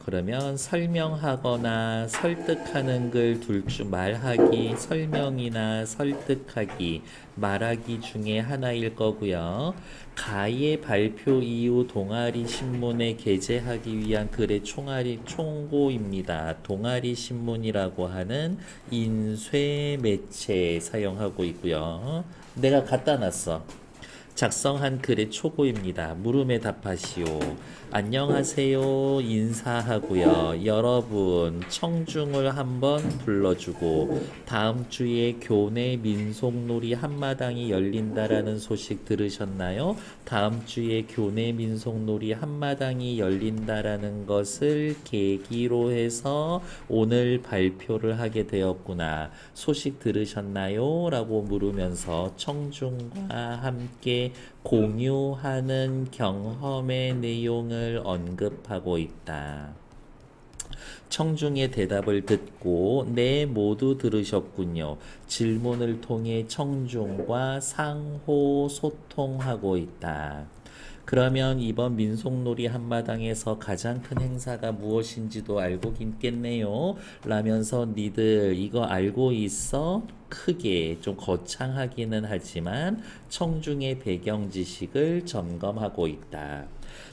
그러면 설명하거나 설득하는 글 둘 중 말하기, 설명이나 설득하기, 말하기 중에 하나일 거고요. 가의 발표 이후 동아리 신문에 게재하기 위한 글의 총고입니다. 동아리 신문이라고 하는 인쇄 매체 사용하고 있고요. 내가 갖다 놨어. 작성한 글의 초고입니다. 물음에 답하시오. 안녕하세요. 인사하고요. 여러분, 청중을 한번 불러주고 다음 주에 교내 민속놀이 한마당이 열린다라는 소식 들으셨나요? 다음 주에 교내 민속놀이 한마당이 열린다라는 것을 계기로 해서 오늘 발표를 하게 되었구나. 소식 들으셨나요? 라고 물으면서 청중과 함께 공유하는 경험의 내용을 언급하고 있다. 청중의 대답을 듣고 네 모두 들으셨군요. 질문을 통해 청중과 상호 소통하고 있다. 그러면 이번 민속놀이 한마당에서 가장 큰 행사가 무엇인지도 알고 있겠네요. 라면서 니들 이거 알고 있어? 크게 좀 거창하기는 하지만 청중의 배경 지식을 점검하고 있다.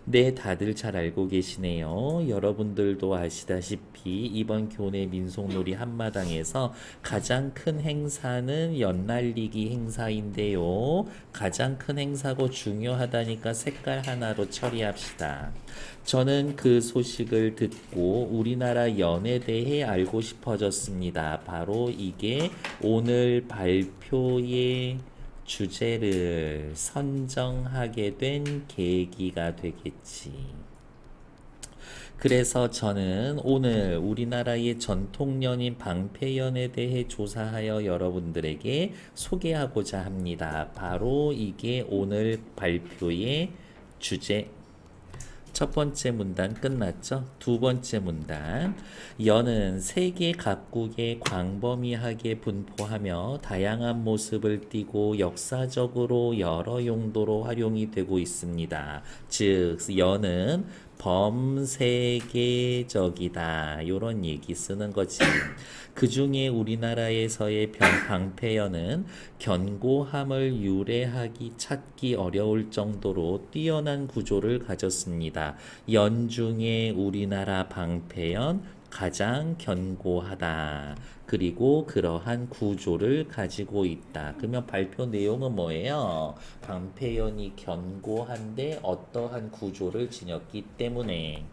네, 다들 잘 알고 계시네요. 여러분들도 아시다시피 이번 교내 민속놀이 한마당에서 가장 큰 행사는 연날리기 행사인데요. 가장 큰 행사고 중요하다니까 색깔 하나로 처리합시다. 저는 그 소식을 듣고 우리나라 연에 대해 알고 싶어졌습니다. 바로 이게 오늘 발표의 주제를 선정하게 된 계기가 되겠지. 그래서 저는 오늘 우리나라의 전통연인 방패연에 대해 조사하여 여러분들에게 소개하고자 합니다. 바로 이게 오늘 발표의 주제. 첫 번째 문단 끝났죠? 두 번째 문단. 연은 세계 각국에 광범위하게 분포하며 다양한 모습을 띠고 역사적으로 여러 용도로 활용이 되고 있습니다. 즉, 연은 범세계적이다. 요런 얘기 쓰는 거지. 그 중에 우리나라에서의 방패연은 견고함을 유래하기 찾기 어려울 정도로 뛰어난 구조를 가졌습니다. 연 중에 우리나라 방패연 가장 견고하다. 그리고 그러한 구조를 가지고 있다. 그러면 발표 내용은 뭐예요? 방패연이 견고한데 어떠한 구조를 지녔기 때문에.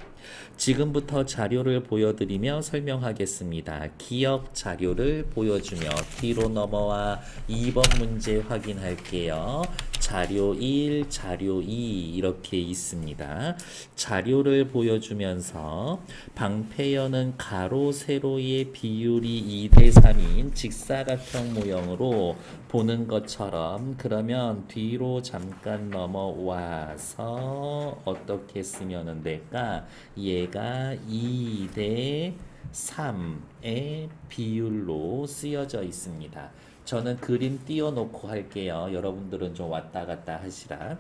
지금부터 자료를 보여드리며 설명하겠습니다. 기억 자료를 보여주며 뒤로 넘어와 2번 문제 확인할게요. 자료 1, 자료 2 이렇게 있습니다. 자료를 보여주면서 방패연은 가로, 세로의 비율이 2대 3인 직사각형 모형으로 보는 것처럼 그러면 뒤로 잠깐 넘어와서 어떻게 쓰면 될까? 얘가 2대 3의 비율로 쓰여져 있습니다. 저는 그림 띄워놓고 할게요. 여러분들은 좀 왔다 갔다 하시라.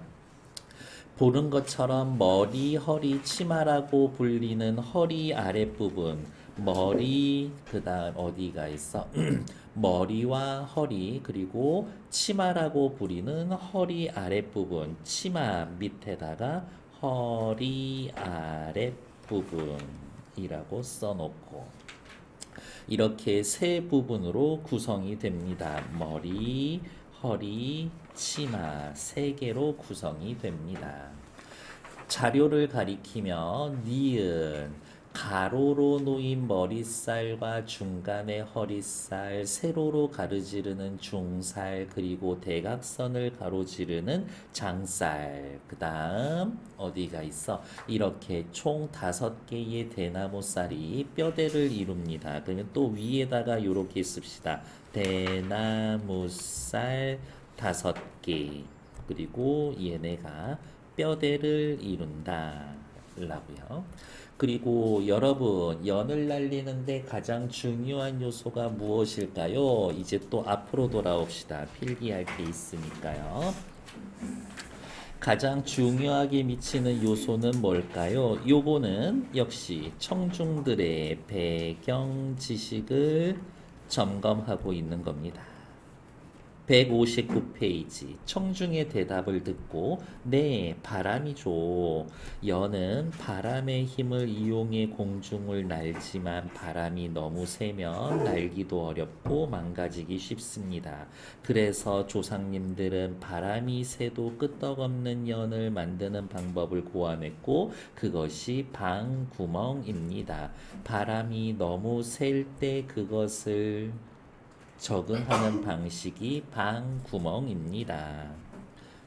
보는 것처럼 머리, 허리, 치마라고 불리는 허리 아랫부분, 머리, 그 다음 어디가 있어? 머리와 허리, 그리고 치마라고 부리는 허리 아랫부분, 치마 밑에다가 허리 아랫부분이라고 써놓고 이렇게 세 부분으로 구성이 됩니다. 머리, 허리, 치마 세 개로 구성이 됩니다. 자료를 가리키며 니은 가로로 놓인 머리살과 중간의 허리살, 세로로 가로지르는 중살, 그리고 대각선을 가로지르는 장살. 그 다음 어디가 있어? 이렇게 총 5개의 대나무살이 뼈대를 이룹니다. 그러면 또 위에다가 이렇게 씁시다. 대나무살 5개. 그리고 얘네가 뼈대를 이룬다. 라고요. 그리고 여러분, 연을 날리는데 가장 중요한 요소가 무엇일까요? 이제 또 앞으로 돌아옵시다. 필기할 게 있으니까요. 가장 중요하게 미치는 요소는 뭘까요? 요거는 역시 청중들의 배경 지식을 점검하고 있는 겁니다. 159페이지 청중의 대답을 듣고 네, 바람이죠. 여는 바람의 힘을 이용해 공중을 날지만 바람이 너무 세면 날기도 어렵고 망가지기 쉽습니다. 그래서 조상님들은 바람이 새도 끄떡없는 연을 만드는 방법을 고안했고 그것이 방구멍입니다. 바람이 너무 셀 때 그것을 적응하는 방식이 방구멍입니다.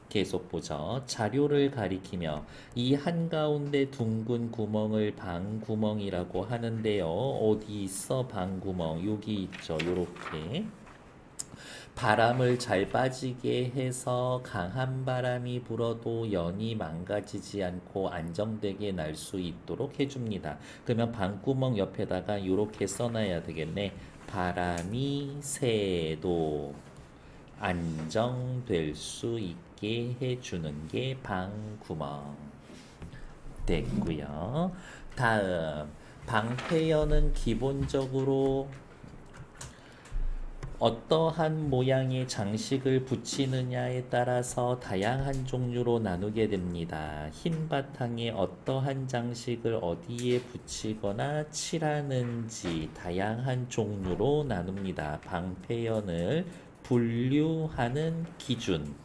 계속 보죠. 자료를 가리키며 이 한가운데 둥근 구멍을 방구멍이라고 하는데요. 어디 있어 방구멍? 여기 있죠. 요렇게. 바람을 잘 빠지게 해서 강한 바람이 불어도 연이 망가지지 않고 안정되게 날 수 있도록 해줍니다. 그러면 방구멍 옆에다가 이렇게 써놔야 되겠네. 바람이 새도 안정될 수 있게 해주는 게 방구멍 됐고요. 다음 방패연은 기본적으로 어떠한 모양의 장식을 붙이느냐에 따라서 다양한 종류로 나누게 됩니다. 흰 바탕에 어떠한 장식을 어디에 붙이거나 칠하는지 다양한 종류로 나눕니다. 방패연을 분류하는 기준.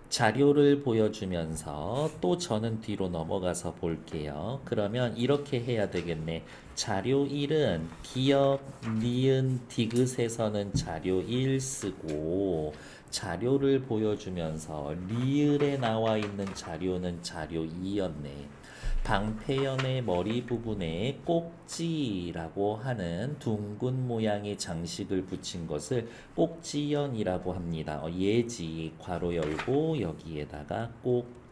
자료를 보여주면서 또 저는 뒤로 넘어가서 볼게요. 그러면 이렇게 해야 되겠네. 자료 1은 기역, 니은, 디귿에서는 자료 1 쓰고 자료를 보여주면서 리을에 나와 있는 자료는 자료 2였네. 방패연의 머리 부분에 꼭지라고 하는 둥근 모양의 장식을 붙인 것을 꼭지연이라고 합니다. 예지 괄호 열고 여기에다가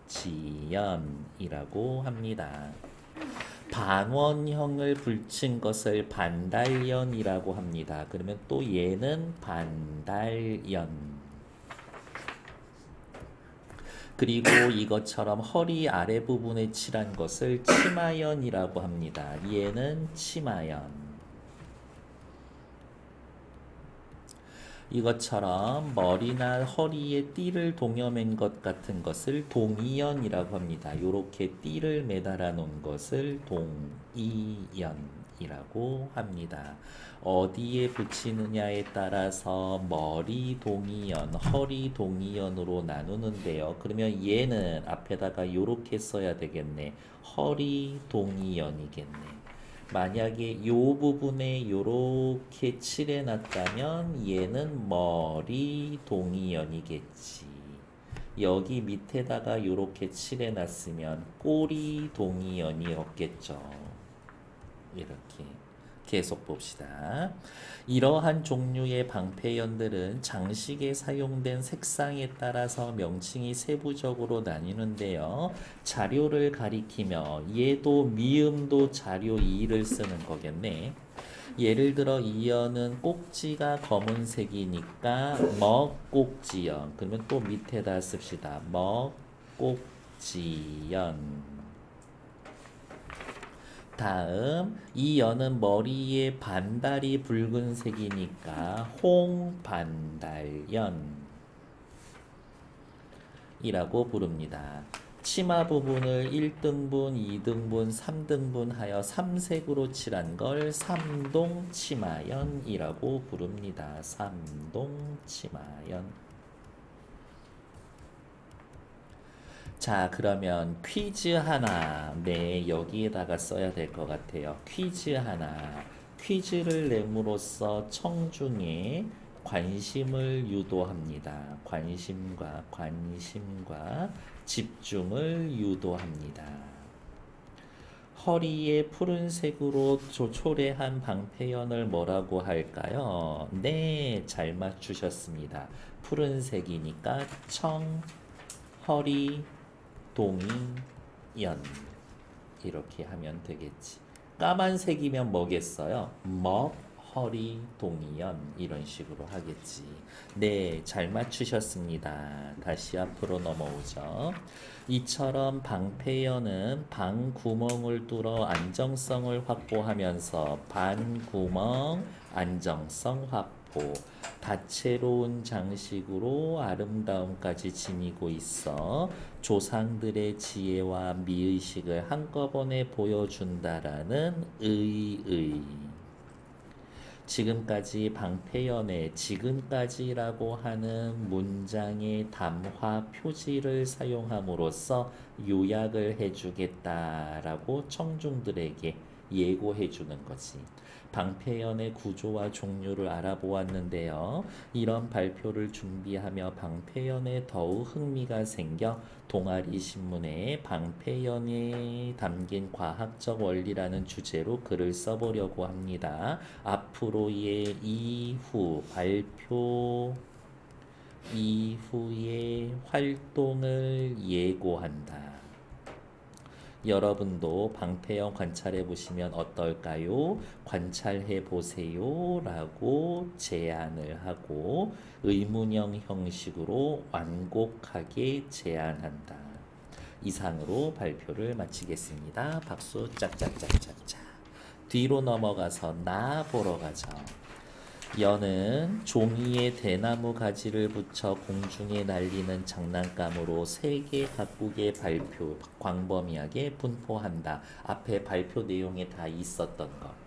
꼭지연이라고 합니다. 반원형을 붙인 것을 반달연이라고 합니다. 그러면 또 얘는 반달연. 그리고 이것처럼 허리 아래 부분에 칠한 것을 치마연이라고 합니다. 얘는 치마연. 이것처럼 머리나 허리에 띠를 동여맨 것 같은 것을 동이연이라고 합니다. 이렇게 띠를 매달아 놓은 것을 동이연이라고 합니다. 어디에 붙이느냐에 따라서 머리 동이연, 허리 동이연으로 나누는데요. 그러면 얘는 앞에다가 이렇게 써야 되겠네. 허리 동이연이겠네. 만약에 이 부분에 이렇게 칠해놨다면 얘는 머리 동이연이겠지. 여기 밑에다가 이렇게 칠해놨으면 꼬리 동이연이었겠죠. 이렇게 계속 봅시다. 이러한 종류의 방패연들은 장식에 사용된 색상에 따라서 명칭이 세부적으로 나뉘는데요. 자료를 가리키며 얘도 미음도 자료 2를 쓰는 거겠네. 예를 들어 이 연은 꼭지가 검은색이니까 먹꼭지연. 그러면 또 밑에다 씁시다. 먹꼭지연. 다음 이 연은 머리에 반달이 붉은색이니까 홍반달연이라고 부릅니다. 치마 부분을 1등분, 2등분, 3등분 하여 3색으로 칠한 걸 삼동치마연이라고 부릅니다. 삼동치마연. 자, 그러면 퀴즈 하나, 네, 여기에다가 써야 될 것 같아요. 퀴즈 하나. 퀴즈를 내므로써 청중의 관심을 유도합니다. 관심과 집중을 유도합니다. 허리에 푸른색으로 초래한 방패연을 뭐라고 할까요? 네, 잘 맞추셨습니다. 푸른색이니까 허리, 동이연 이렇게 하면 되겠지. 까만색이면 뭐겠어요? 허리, 동이연 이런 식으로 하겠지. 네, 잘 맞추셨습니다. 다시 앞으로 넘어오죠. 이처럼 방패연은 방구멍을 뚫어 안정성을 확보하면서 반구멍 안정성 확보, 다채로운 장식으로 아름다움까지 지니고 있어 조상들의 지혜와 미의식을 한꺼번에 보여준다라는 의의. 지금까지 방패연의 지금까지라고 하는 문장의 담화 표지를 사용함으로써 요약을 해주겠다라고 청중들에게 예고해 주는 거지. 방패연의 구조와 종류를 알아보았는데요. 이런 발표를 준비하며 방패연에 더욱 흥미가 생겨 동아리 신문에 방패연에 담긴 과학적 원리라는 주제로 글을 써보려고 합니다. 앞으로의 이후 발표 이후의 활동을 예고한다. 여러분도 방패연 관찰해 보시면 어떨까요? 관찰해 보세요 라고 제안을 하고 의문형 형식으로 완곡하게 제안한다. 이상으로 발표를 마치겠습니다. 박수 짝짝짝짝짝. 뒤로 넘어가서 나 보러 가죠. 연은 종이에 대나무 가지를 붙여 공중에 날리는 장난감으로 세계 각국의 발표 광범위하게 분포한다. 앞에 발표 내용에 다 있었던 것.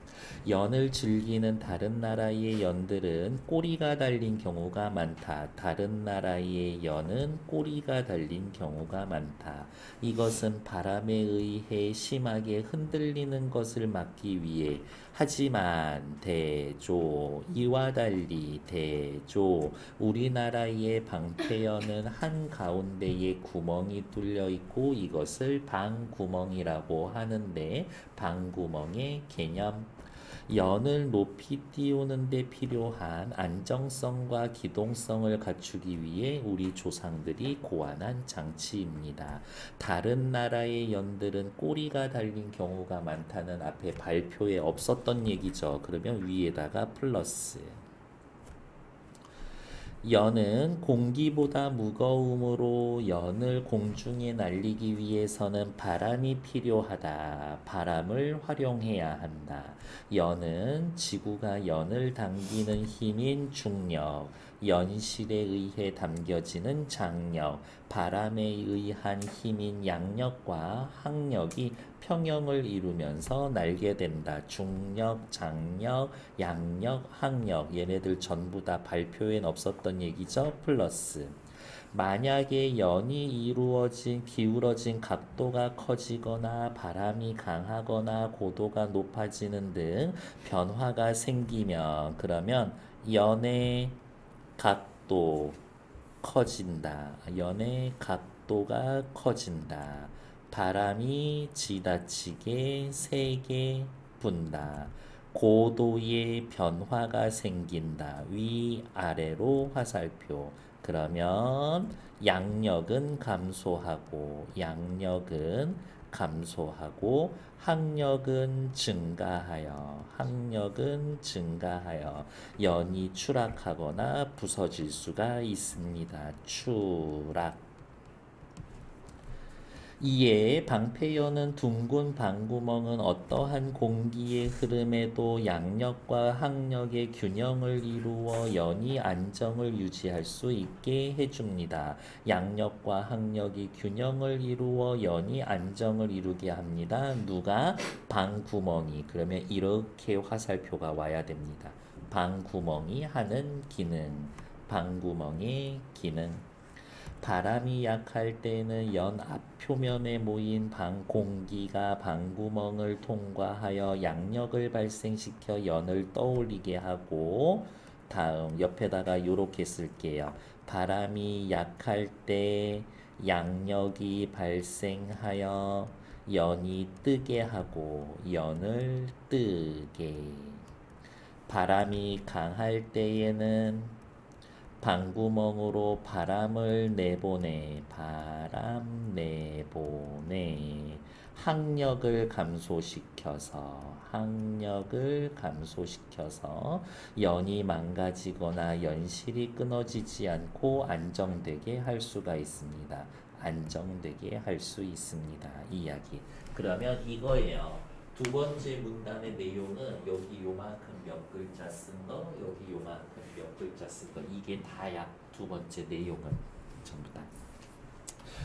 연을 즐기는 다른 나라의 연들은 꼬리가 달린 경우가 많다. 다른 나라의 연은 꼬리가 달린 경우가 많다. 이것은 바람에 의해 심하게 흔들리는 것을 막기 위해 하지만 대조 이와 달리 대조 우리나라의 방패연은 한가운데에 구멍이 뚫려 있고 이것을 방구멍이라고 하는데 방구멍의 개념 연을 높이 띄우는 데 필요한 안정성과 기동성을 갖추기 위해 우리 조상들이 고안한 장치입니다. 다른 나라의 연들은 꼬리가 달린 경우가 많다는 앞에 발표에 없었던 얘기죠. 그러면 위에다가 플러스. 연은 공기보다 무거움으로 연을 공중에 날리기 위해서는 바람이 필요하다. 바람을 활용해야 한다. 연은 지구가 연을 당기는 힘인 중력, 연실에 의해 담겨지는 장력, 바람에 의한 힘인 양력과 항력이 평형을 이루면서 날게 된다. 중력, 장력, 양력, 항력 얘네들 전부 다 발표엔 없었던 얘기죠. 플러스 만약에 연이 기울어진 각도가 커지거나 바람이 강하거나 고도가 높아지는 등 변화가 생기면 그러면 연의 각도 커진다. 연의 각도가 커진다. 바람이 지나치게 세게 분다. 고도의 변화가 생긴다. 위아래로 화살표. 그러면 양력은 감소하고 항력은 증가하여 연이 추락하거나 부서질 수가 있습니다. 추락. 이에 방패연은 둥근 방구멍은 어떠한 공기의 흐름에도 양력과 항력의 균형을 이루어 연이 안정을 유지할 수 있게 해줍니다. 양력과 항력이 균형을 이루어 연이 안정을 이루게 합니다. 누가? 방구멍이. 그러면 이렇게 화살표가 와야 됩니다. 방구멍이 하는 기능. 방구멍의 기능. 바람이 약할 때는 연 앞표면에 모인 공기가 방구멍을 통과하여 양력을 발생시켜 연을 떠올리게 하고 다음 옆에다가 요렇게 쓸게요. 바람이 약할 때 양력이 발생하여 연이 뜨게 하고 연을 뜨게. 바람이 강할 때에는 방구멍으로 바람을 내보내. 학력을 감소시켜서 연이 망가지거나 연실이 끊어지지 않고 안정되게 할 수가 있습니다. 안정되게 할 수 있습니다. 이야기. 그러면 이거예요. 두 번째 문단의 내용은 여기 요만큼 몇 글자 쓴 거, 여기 요만큼 몇 글자 쓴 거, 이게 다야. 두 번째 내용은 전부 다.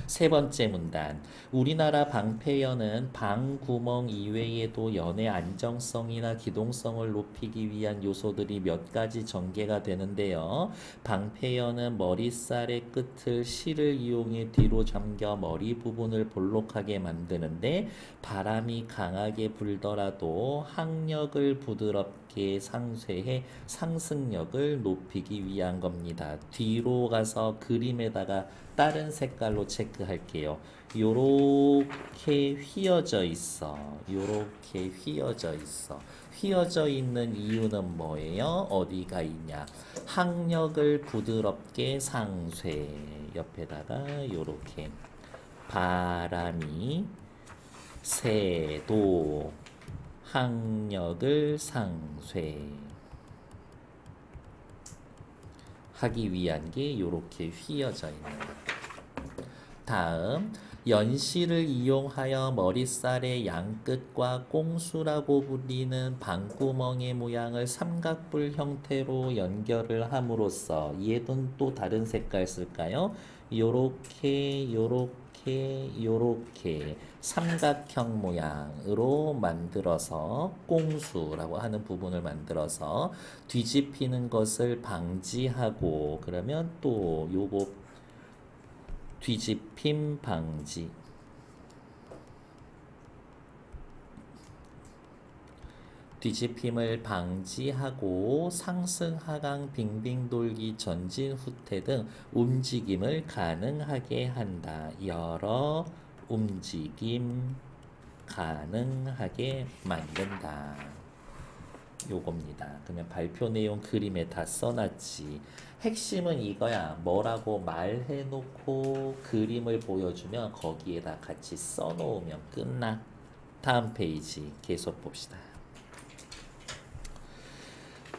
세 번째 문단. 우리나라 방패연은 방구멍 이외에도 연의 안정성이나 기동성을 높이기 위한 요소들이 몇 가지 전개가 되는데요. 방패연은 머리살의 끝을 실을 이용해 뒤로 잠겨 머리 부분을 볼록하게 만드는데 바람이 강하게 불더라도 항력을 부드럽게 상쇄해 상승력을 높이기 위한 겁니다. 뒤로 가서 그림에다가 다른 색깔로 체크할게요. 요렇게 휘어져 있어. 요렇게 휘어져 있어. 휘어져 있는 이유는 뭐예요? 어디가 있냐? 항력을 부드럽게 상쇄. 옆에다가 요렇게 바람이 새도 항력을 상쇄 하기 위한 게 요렇게 휘어져 있는 거. 다음 연실을 이용하여 머리살의 양끝과 꽁수라고 불리는 방구멍의 모양을 삼각뿔 형태로 연결을 함으로써 얘는 또 다른 색깔 쓸까요? 요렇게 요렇게 삼각형 모양으로 만들어서 꽁수라고 하는 부분을 만들어서 뒤집히는 것을 방지하고 그러면 또 요거 뒤집힘 방지 뒤집힘을 방지하고 상승 하강 빙빙 돌기 전진 후퇴 등 움직임을 가능하게 한다. 여러 움직임 가능하게 만든다. 요겁니다. 그러면 발표 내용 그림에 다 써놨지. 핵심은 이거야. 뭐라고 말해놓고 그림을 보여주면 거기에다 같이 써놓으면 끝나. 다음 페이지 계속 봅시다.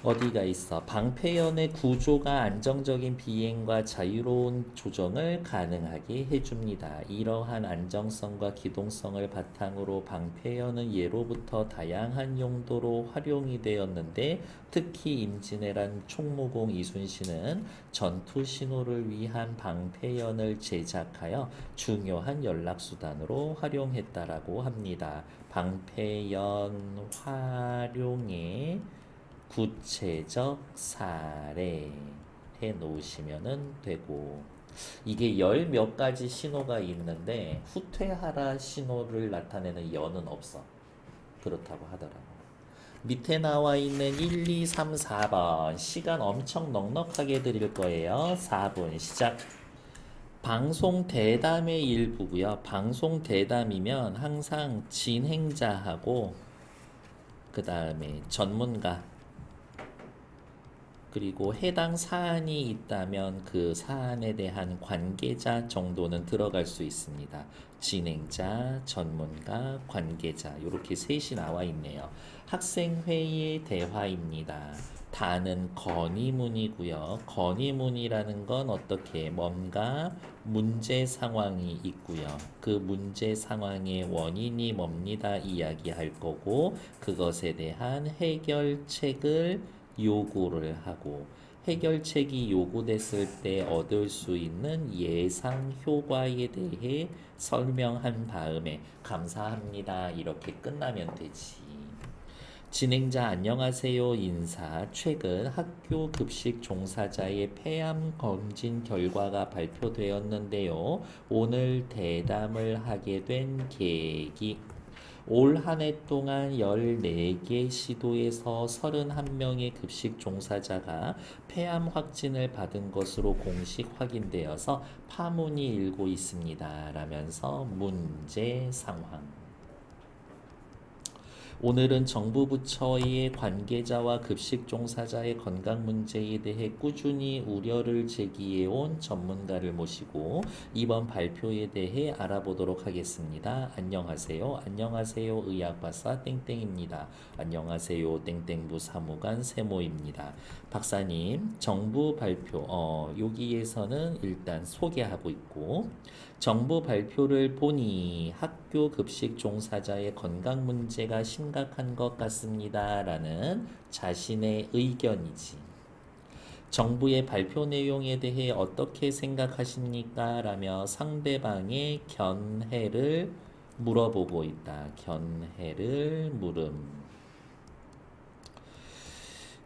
어디가 있어? 방패연의 구조가 안정적인 비행과 자유로운 조정을 가능하게 해줍니다. 이러한 안정성과 기동성을 바탕으로 방패연은 예로부터 다양한 용도로 활용이 되었는데 특히 임진왜란 총무공 이순신은 전투 신호를 위한 방패연을 제작하여 중요한 연락수단으로 활용했다라고 합니다. 방패연 활용의 구체적 사례 해 놓으시면 되고 이게 열 몇 가지 신호가 있는데 후퇴하라 신호를 나타내는 연은 없어. 그렇다고 하더라고. 밑에 나와 있는 1, 2, 3, 4번 시간 엄청 넉넉하게 드릴 거예요. 4분 시작. 방송 대담의 일부고요. 방송 대담이면 항상 진행자하고 그 다음에 전문가 그리고 해당 사안이 있다면 그 사안에 대한 관계자 정도는 들어갈 수 있습니다. 진행자, 전문가, 관계자 이렇게 셋이 나와 있네요. 학생회의 대화입니다. 다는 건의문이고요. 건의문이라는 건 어떻게 뭔가 문제 상황이 있고요. 그 문제 상황의 원인이 뭡니다. 이야기할 거고 그것에 대한 해결책을 요구를 하고 해결책이 요구됐을 때 얻을 수 있는 예상 효과에 대해 설명한 다음에 감사합니다 이렇게 끝나면 되지. 진행자 안녕하세요 인사. 최근 학교 급식 종사자의 폐암 검진 결과가 발표되었는데요. 오늘 대담을 하게 된 계기. 올 한 해 동안 14개 시도에서 31명의 급식 종사자가 폐암 확진을 받은 것으로 공식 확인되어서 파문이 일고 있습니다. 라면서 문제 상황. 오늘은 정부 부처의 관계자와 급식 종사자의 건강 문제에 대해 꾸준히 우려를 제기해온 전문가를 모시고 이번 발표에 대해 알아보도록 하겠습니다. 안녕하세요. 안녕하세요. 의학박사 땡땡입니다. 안녕하세요. 땡땡부 사무관 세모입니다. 박사님, 정부 발표, 여기에서는 일단 소개하고 있고, 정부 발표를 보니 학교 급식 종사자의 건강 문제가 심각한 것 같습니다. 라는 자신의 의견이지. 정부의 발표 내용에 대해 어떻게 생각하십니까? 라며 상대방의 견해를 물어보고 있다. 견해를 물음.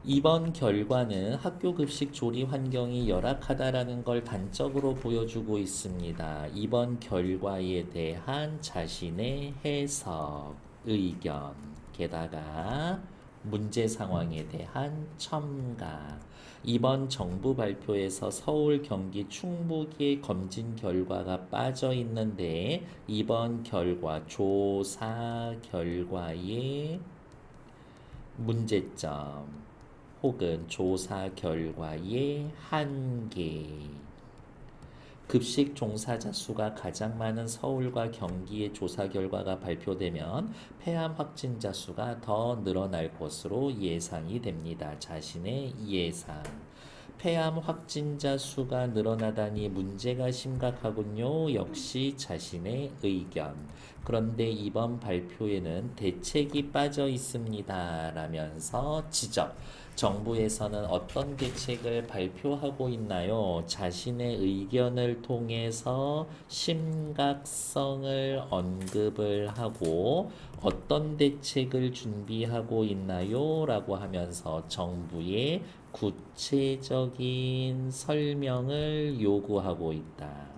이번 결과는 학교 급식 조리 환경이 열악하다라는 걸 단적으로 보여주고 있습니다. 이번 결과에 대한 자신의 해석, 의견, 게다가 문제 상황에 대한 첨가. 이번 정부 발표에서 서울, 경기, 충북의 검진 결과가 빠져 있는데 이번 결과, 조사 결과의 문제점. 혹은 조사 결과의 한계. 급식 종사자 수가 가장 많은 서울과 경기의 조사 결과가 발표되면 폐암 확진자 수가 더 늘어날 것으로 예상이 됩니다. 자신의 예상. 폐암 확진자 수가 늘어나다니 문제가 심각하군요. 역시 자신의 의견. 그런데 이번 발표에는 대책이 빠져 있습니다. 라면서 지적. 정부에서는 어떤 대책을 발표하고 있나요? 자신의 의견을 통해서 심각성을 언급을 하고 어떤 대책을 준비하고 있나요? 라고 하면서 정부의 구체적인 설명을 요구하고 있다.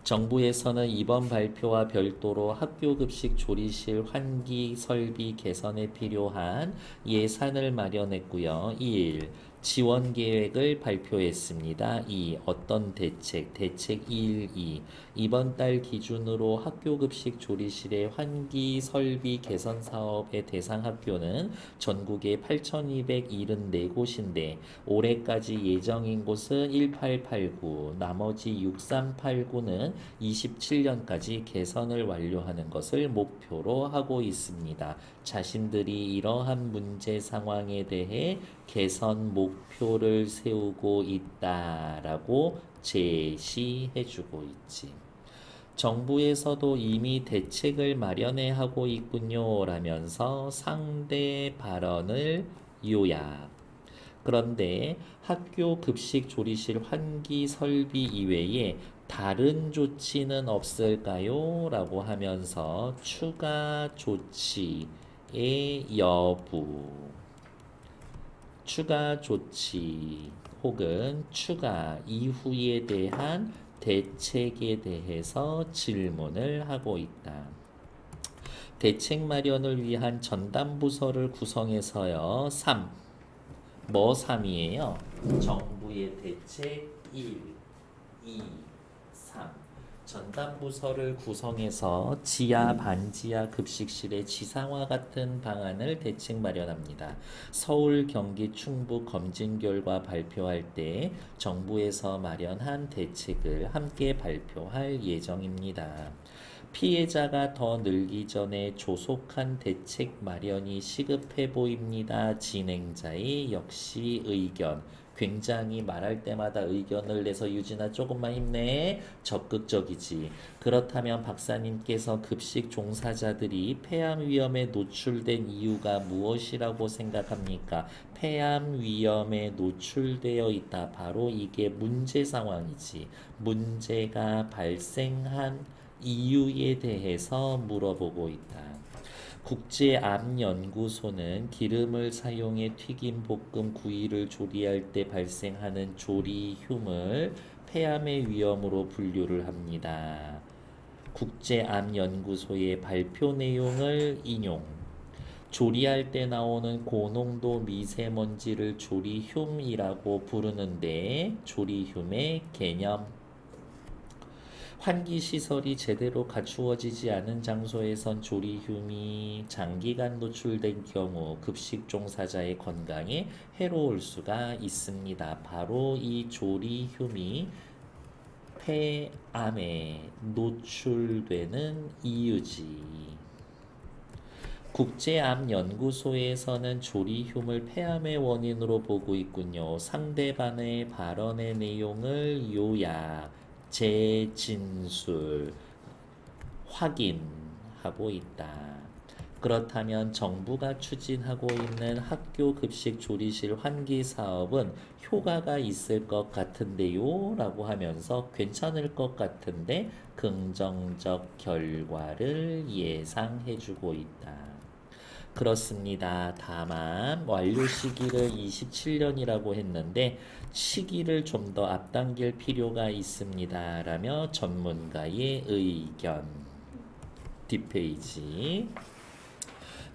정부에서는 이번 발표와 별도로 학교급식 조리실 환기 설비 개선에 필요한 예산을 마련했고요. 1. 지원 계획을 발표했습니다. 2. 어떤 대책? 대책 1, 2. 이번 달 기준으로 학교급식 조리실의 환기 설비 개선 사업의 대상 학교는 전국에 8,274곳인데 올해까지 예정인 곳은 1889, 나머지 6389는 27년까지 개선을 완료하는 것을 목표로 하고 있습니다. 자신들이 이러한 문제 상황에 대해 개선 목표를 세우고 있다라고 제시해주고 있지. 정부에서도 이미 대책을 마련해 하고 있군요. 라면서 상대 발언을 요약. 그런데 학교 급식 조리실 환기 설비 이외에 다른 조치는 없을까요? 라고 하면서 추가 조치의 여부, 추가 조치 혹은 추가 이후에 대한 대책에 대해서 질문을 하고 있다. 대책 마련을 위한 전담부서를 구성해서요. 3. 뭐 3이에요? 정부의 대책 1, 2, 3. 전담부서를 구성해서 지하, 반지하 급식실의 지상화 같은 방안을 대책 마련합니다. 서울, 경기, 충북 검진 결과 발표할 때 정부에서 마련한 대책을 함께 발표할 예정입니다. 피해자가 더 늘기 전에 조속한 대책 마련이 시급해 보입니다. 진행자의 역시 의견. 굉장히 말할 때마다 의견을 내서 유진아 조금만 힘내. 적극적이지. 그렇다면 박사님께서 급식 종사자들이 폐암 위험에 노출된 이유가 무엇이라고 생각합니까? 폐암 위험에 노출되어 있다. 바로 이게 문제 상황이지. 문제가 발생한 이유에 대해서 물어보고 있다. 국제암연구소는 기름을 사용해 튀김, 볶음, 구이를 조리할 때 발생하는 조리흉을 폐암의 위험으로 분류를 합니다. 국제암연구소의 발표 내용을 인용. 조리할 때 나오는 고농도 미세먼지를 조리흉이라고 부르는데 조리흉의 개념. 환기시설이 제대로 갖추어지지 않은 장소에선 조리흉이 장기간 노출된 경우 급식 종사자의 건강에 해로울 수가 있습니다. 바로 이 조리흉이 폐암에 노출되는 이유지. 국제암연구소에서는 조리흉을 폐암의 원인으로 보고 있군요. 상대방의 발언의 내용을 요약, 재진술, 확인하고 있다. 그렇다면 정부가 추진하고 있는 학교 급식 조리실 환기 사업은 효과가 있을 것 같은데요? 라고 하면서 괜찮을 것 같은데 긍정적 결과를 예상해주고 있다. 그렇습니다. 다만 완료 시기를 27년이라고 했는데 시기를 좀 더 앞당길 필요가 있습니다. 라며 전문가의 의견. 뒷페이지.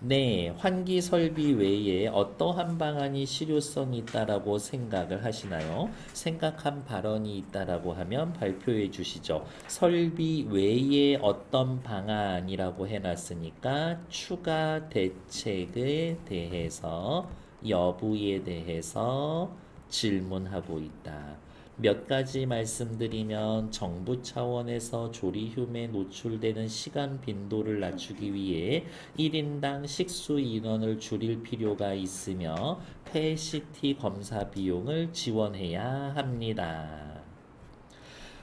네, 환기 설비 외에 어떠한 방안이 실효성이 있다라고 생각을 하시나요? 생각한 발언이 있다라고 하면 발표해 주시죠. 설비 외에 어떤 방안이라고 해놨으니까 추가 대책에 대해서 여부에 대해서 질문하고 있다. 몇 가지 말씀드리면 정부 차원에서 조리흉에 노출되는 시간 빈도를 낮추기 위해 1인당 식수 인원을 줄일 필요가 있으며 PET 검사 비용을 지원해야 합니다.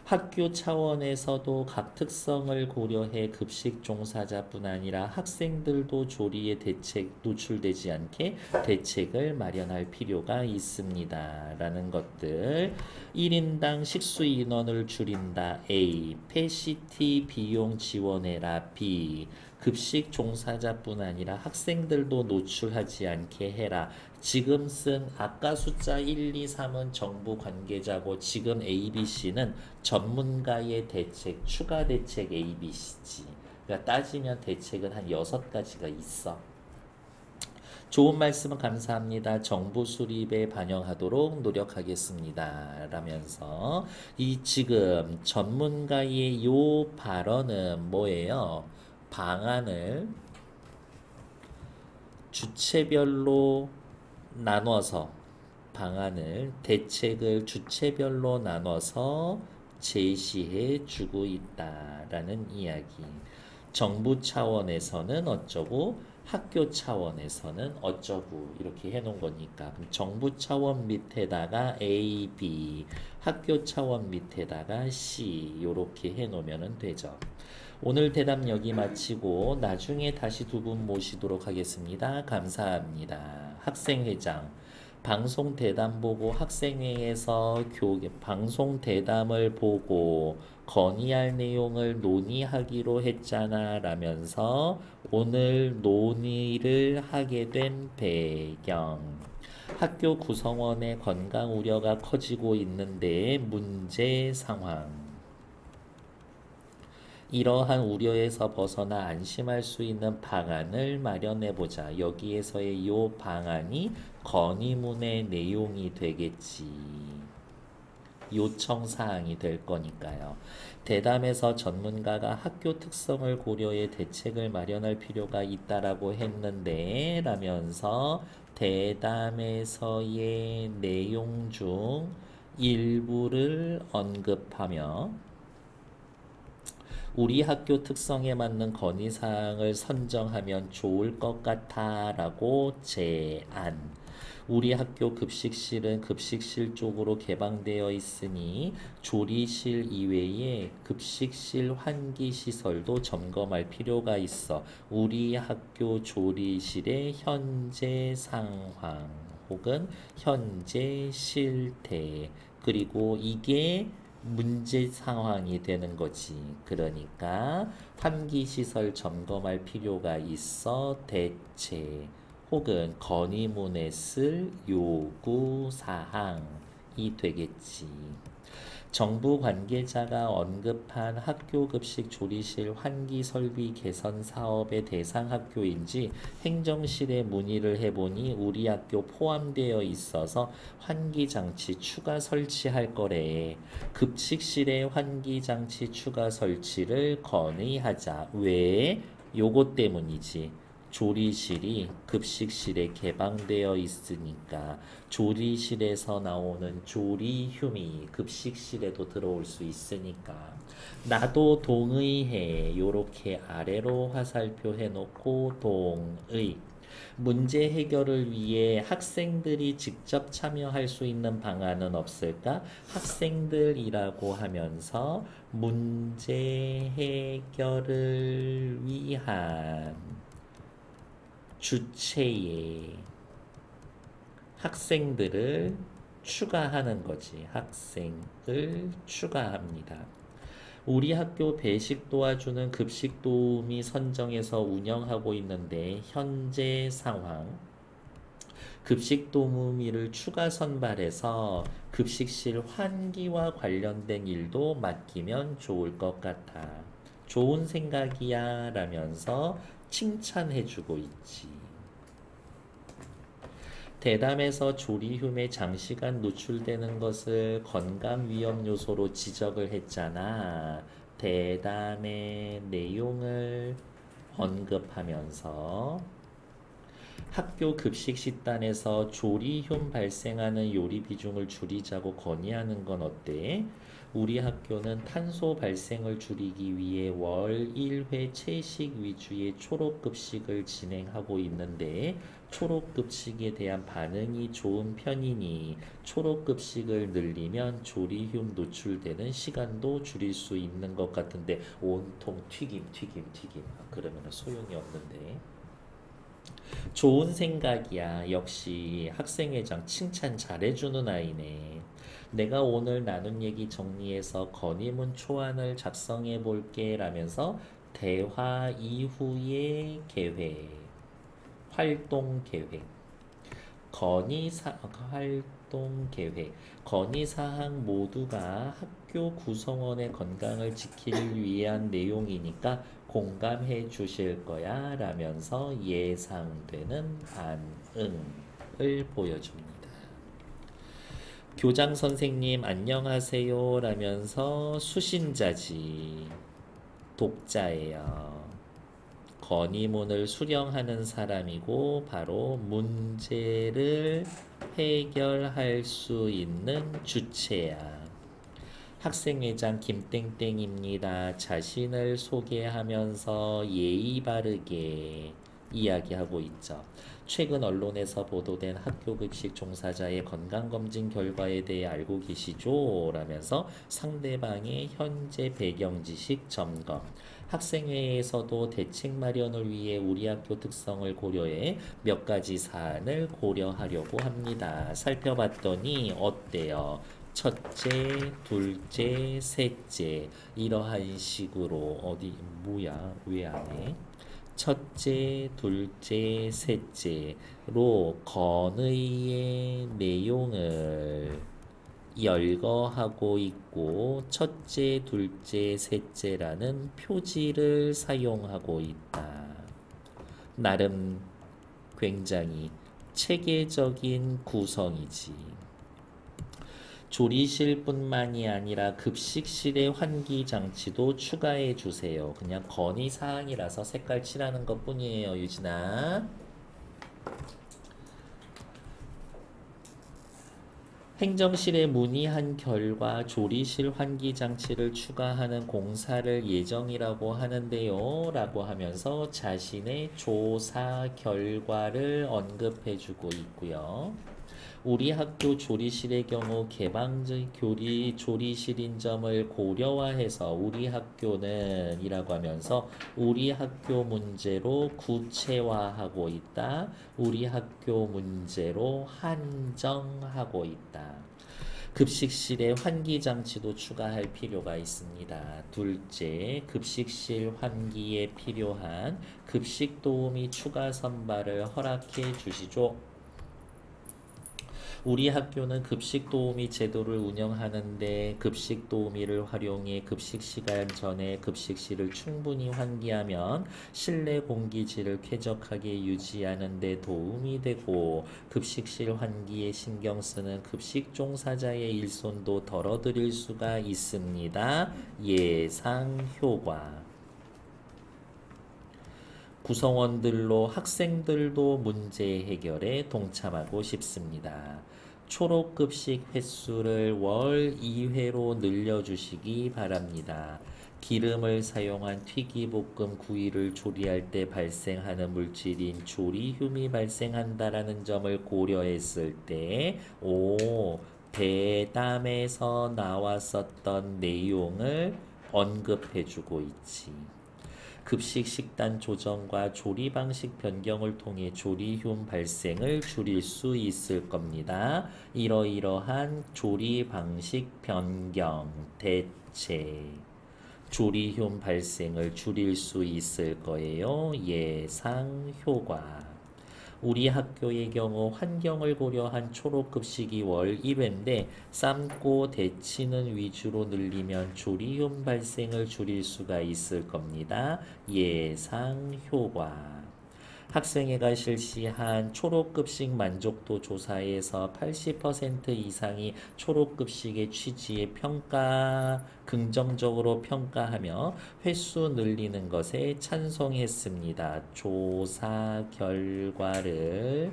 학교 차원에서도 각 특성을 고려해 급식 종사자뿐 아니라 학생들도 조리에 노출되지 않게 대책을 마련할 필요가 있습니다. 라는 것들. 1인당 식수 인원을 줄인다. A. PET 비용 지원해라. B. 급식 종사자뿐 아니라 학생들도 노출하지 않게 해라. 지금 쓴 아까 숫자 1, 2, 3은 정부 관계자고 지금 A, B, C는 전문가의 대책, 추가 대책 A, B, C지. 그러니까 따지면 대책은 한 6가지가 있어. 좋은 말씀은 감사합니다. 정보 수립에 반영하도록 노력하겠습니다. 라면서 이 지금 전문가의 요 발언은 뭐예요? 방안을 주체별로 나눠서 대책을 주체별로 나눠서 제시해 주고 있다라는 이야기. 정부 차원에서는 어쩌고 학교 차원에서는 어쩌고 이렇게 해놓은 거니까 그럼 정부 차원 밑에다가 A, B, 학교 차원 밑에다가 C 이렇게 해놓으면 되죠. 오늘 대답 여기 마치고 나중에 다시 두 분 모시도록 하겠습니다. 감사합니다. 학생회장 방송 대담 보고 학생회에서 방송 대담을 보고 건의할 내용을 논의하기로 했잖아 라면서 오늘 논의를 하게 된 배경. 학교 구성원의 건강 우려가 커지고 있는데 문제 상황. 이러한 우려에서 벗어나 안심할 수 있는 방안을 마련해보자. 여기에서의 이 방안이 건의문의 내용이 되겠지. 요청사항이 될 거니까요. 대담에서 전문가가 학교 특성을 고려해 대책을 마련할 필요가 있다라고 했는데 라면서 대담에서의 내용 중 일부를 언급하며 우리 학교 특성에 맞는 건의사항을 선정하면 좋을 것 같아 라고 제안. 우리 학교 급식실은 급식실 쪽으로 개방되어 있으니 조리실 이외에 급식실 환기시설도 점검할 필요가 있어. 우리 학교 조리실의 현재 상황 혹은 현재 실태 그리고 이게 문제 상황이 되는 거지. 그러니까 환기시설 점검할 필요가 있어 대체 혹은 건의문에 쓸 요구사항이 되겠지. 정부 관계자가 언급한 학교 급식 조리실 환기 설비 개선 사업의 대상 학교인지 행정실에 문의를 해보니 우리 학교 포함되어 있어서 환기 장치 추가 설치할 거래. 급식실에 환기 장치 추가 설치를 건의하자. 왜? 요것 때문이지. 조리실이 급식실에 개방되어 있으니까 조리실에서 나오는 조리휴미 급식실에도 들어올 수 있으니까 나도 동의해. 요렇게 아래로 화살표 해놓고 동의. 문제 해결을 위해 학생들이 직접 참여할 수 있는 방안은 없을까? 학생들이라고 하면서 문제 해결을 위한 주체의 학생들을 추가하는 거지. 학생을 추가합니다. 우리 학교 배식 도와주는 급식 도우미 선정해서 운영하고 있는데 현재 상황 급식 도우미를 추가 선발해서 급식실 환기와 관련된 일도 맡기면 좋을 것 같아. 좋은 생각이야 라면서 칭찬해주고 있지. 대담에서 조리휴에 장시간 노출되는 것을 건강 위험 요소로 지적을 했잖아. 대담의 내용을 언급하면서 학교 급식 식단에서 조리흉 발생하는 요리 비중을 줄이자고 건의하는 건 어때? 우리 학교는 탄소 발생을 줄이기 위해 월 1회 채식 위주의 초록급식을 진행하고 있는데 초록급식에 대한 반응이 좋은 편이니 초록급식을 늘리면 조리흉 노출되는 시간도 줄일 수 있는 것 같은데 온통 튀김. 그러면 소용이 없는데. 좋은 생각이야. 역시 학생회장 칭찬 잘해주는 아이네. 내가 오늘 나눈 얘기 정리해서 건의문 초안을 작성해 볼게 라면서 대화 이후의 계획, 활동 계획, 활동 계획, 건의사항 모두가 학교 구성원의 건강을 지키기 위한 내용이니까 공감해 주실 거야 라면서 예상되는 반응을 보여줍니다. 교장 선생님 안녕하세요 라면서 수신자지. 독자예요. 건의문을 수령하는 사람이고 바로 문제를 해결할 수 있는 주체야. 학생회장 김땡땡입니다. 자신을 소개하면서 예의 바르게 이야기하고 있죠. 최근 언론에서 보도된 학교급식 종사자의 건강검진 결과에 대해 알고 계시죠? 라면서 상대방의 현재 배경 지식 점검. 학생회에서도 대책 마련을 위해 우리 학교 특성을 고려해 몇 가지 사안을 고려하려고 합니다. 살펴봤더니 어때요? 첫째, 둘째, 셋째 이러한 식으로 어디 뭐야? 왜 안 해? 첫째, 둘째, 셋째로 건의의 내용을 열거하고 있고 첫째, 둘째, 셋째라는 표지를 사용하고 있다. 나름 굉장히 체계적인 구성이지. 조리실뿐만이 아니라 급식실의 환기 장치도 추가해 주세요. 그냥 건의사항이라서 색깔 칠하는 것 뿐이에요, 유진아. 행정실에 문의한 결과 조리실 환기 장치를 추가하는 공사를 예정이라고 하는데요. 라고 하면서 자신의 조사 결과를 언급해주고 있고요. 우리 학교 조리실의 경우 개방적 조리실인 점을 고려화해서 우리 학교는 이라고 하면서 우리 학교 문제로 구체화하고 있다. 우리 학교 문제로 한정하고 있다. 급식실에 환기장치도 추가할 필요가 있습니다. 둘째, 급식실 환기에 필요한 급식 도우미 추가 선발을 허락해 주시죠. 우리 학교는 급식 도우미 제도를 운영하는데 급식 도우미를 활용해 급식 시간 전에 급식실을 충분히 환기하면 실내 공기질을 쾌적하게 유지하는 데 도움이 되고 급식실 환기에 신경 쓰는 급식 종사자의 일손도 덜어드릴 수가 있습니다. 예상 효과. 구성원들로 학생들도 문제 해결에 동참하고 싶습니다. 초록급식 횟수를 월 2회로 늘려주시기 바랍니다. 기름을 사용한 튀기볶음 구이를 조리할 때 발생하는 물질인 조리듐이 발생한다라는 점을 고려했을 때 대담에서 나왔었던 내용을 언급해주고 있지. 급식 식단 조정과 조리 방식 변경을 통해 조리듐 발생을 줄일 수 있을 겁니다. 이러이러한 조리 방식 변경, 대체, 조리듐 발생을 줄일 수 있을 거예요. 예상 효과. 우리 학교의 경우 환경을 고려한 초록급식이 월 1회인데 삶고 데치는 위주로 늘리면 조리듐 발생을 줄일 수가 있을 겁니다. 예상 효과. 학생회가 실시한 초록급식 만족도 조사에서 80% 이상이 초록급식의 취지에 긍정적으로 평가하며 횟수 늘리는 것에 찬성했습니다. 조사 결과를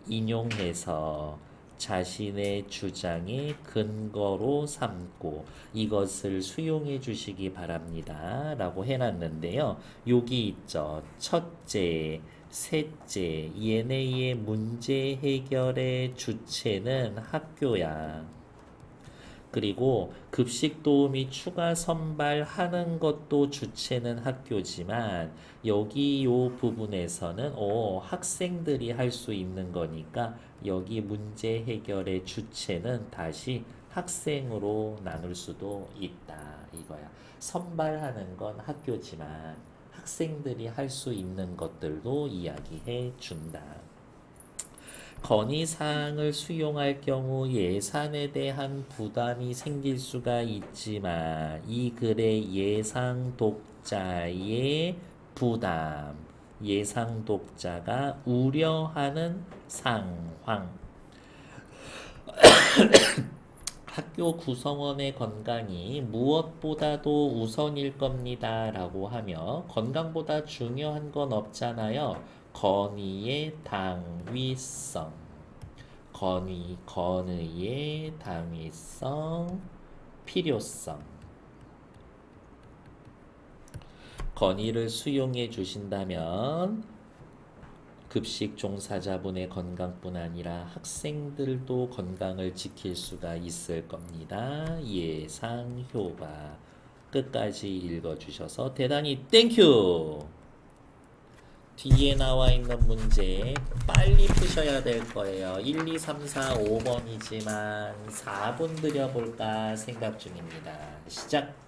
인용해서 자신의 주장의 근거로 삼고 이것을 수용해 주시기 바랍니다. 라고 해놨는데요. 여기 있죠. 첫째, 셋째, 얘네의 문제 해결의 주체는 학교야. 그리고 급식 도우미 추가 선발하는 것도 주체는 학교지만 여기 요 부분에서는 학생들이 할 수 있는 거니까 여기 문제 해결의 주체는 다시 학생으로 나눌 수도 있다 이거야. 선발하는 건 학교지만 학생들이 할 수 있는 것들도 이야기해 준다. 건의사항을 수용할 경우 예산에 대한 부담이 생길 수가 있지만 이 글의 예상 독자의 부담, 예상 독자가 우려하는 상황. 학교 구성원의 건강이 무엇보다도 우선일 겁니다. 라고 하며 건강보다 중요한 건 없잖아요. 건의의 당위성. 건의의 당위성, 필요성. 건의를 수용해 주신다면 급식 종사자분의 건강뿐 아니라 학생들도 건강을 지킬 수가 있을 겁니다. 예상 효과. 끝까지 읽어주셔서 대단히 땡큐! 뒤에 나와 있는 문제 빨리 푸셔야 될 거예요. 1, 2, 3, 4, 5번이지만 4분 드려볼까 생각 중입니다. 시작!